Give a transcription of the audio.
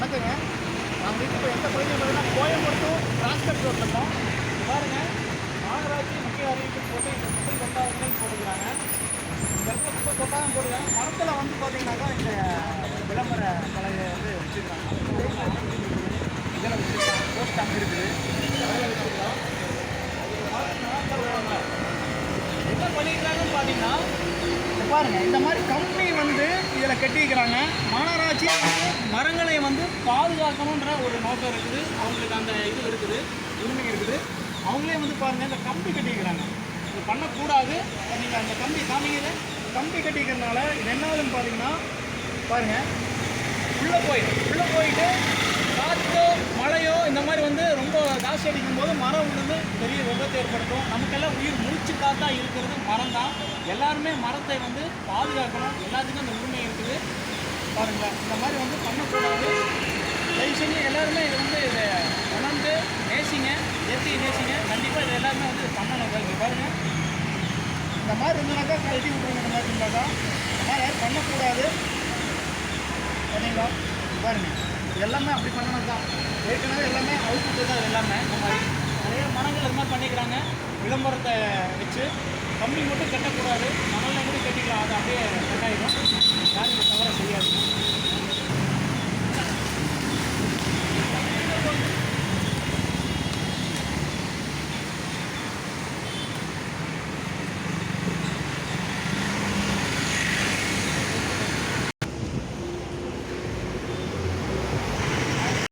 வணக்கங்க. நாங்கள் இப்போ எந்த பகுதியில் பார்த்தீங்கன்னா கோயம்புத்தூர் டிரான்ஸ்போர்ட் ரோட்டில் இருக்கோம். பாருங்க, மாநகராட்சி முக்கிய அறிவிப்பு போட்டு இந்த குப்பை கொட்டாதீங்கன்னு போட்டுக்கிறாங்க. இந்த இடத்துல குப்பை கொட்டாயம் போடுறாங்க. மரத்தில் வந்து பார்த்தீங்கன்னாக்கா இந்த விளம்பர பலகை வந்து வச்சுருக்காங்க. இதில் வச்சுருக்காங்க. போஸ்ட் அங்கே இருக்குது. என்ன பண்ணிக்கிறாங்கன்னு பார்த்தீங்கன்னா, பாருங்க, இந்த மாதிரி கம்பெனி வந்து இதில் கட்டிக்கிறாங்க. மாநகராட்சி மரங்களை வந்து பாதுகாக்கணுன்ற ஒரு நோக்கம் இருக்குது. அவங்களுக்கு அந்த இது இருக்குது, உரிமை இருக்குது. அவங்களே வந்து பாருங்கள், இந்த கம்பி கட்டிக்கிறாங்க. இது பண்ணக்கூடாது. நீங்கள் அந்த கம்பி காமிக்கிற கம்பி கட்டிக்கிறதுனால இது என்ன ஆகுதுன்னு பார்த்தீங்கன்னா, பாருங்கள், உள்ளே போயிட்டு காற்றோ மழையோ இந்த மாதிரி வந்து ரொம்ப காசு அடிக்கும் போது மரம் வந்து பெரிய விபத்து ஏற்படுத்தும். நமக்கெல்லாம் உயிர் மூச்சு காத்தா இருக்கிறது மரம் தான். எல்லாருமே மரத்தை வந்து பாதுகாக்கணும். எல்லாத்துக்கும் அந்த உரிமை இருக்குது. பாருங்கள், இந்த மாதிரி வந்து பண்ணக்கூடாது. தயவு செஞ்சு எல்லாருமே இது வந்து இதை உணர்ந்து நேசிங்க, இயற்கையை நேசிங்க. கண்டிப்பாக இதை எல்லாருமே வந்து பண்ணணும். இங்கே பாருங்கள், இந்த மாதிரி இருந்தனாக்கா கழட்டி விட்ருங்க. இந்த மாதிரி இருந்தாக்கா இந்த மாதிரி பண்ணக்கூடாது. சரிங்களா? பாருங்கள், எல்லாமே அப்படி பண்ணணும் தான். ஏற்கனவே எல்லாமே அவுட்புட்டு தான். எல்லாமே இந்த மாதிரி நிறைய மரங்கள் இது மாதிரி பண்ணிக்கிறாங்க. விளம்பரத்தை வச்சு கம்பி மட்டும் கட்டக்கூடாது. மணலில் கூட கட்டிக்கலாம். அது அப்படியே கட்டாயிடும். யாரும் இந்த தவறை செய்யாது.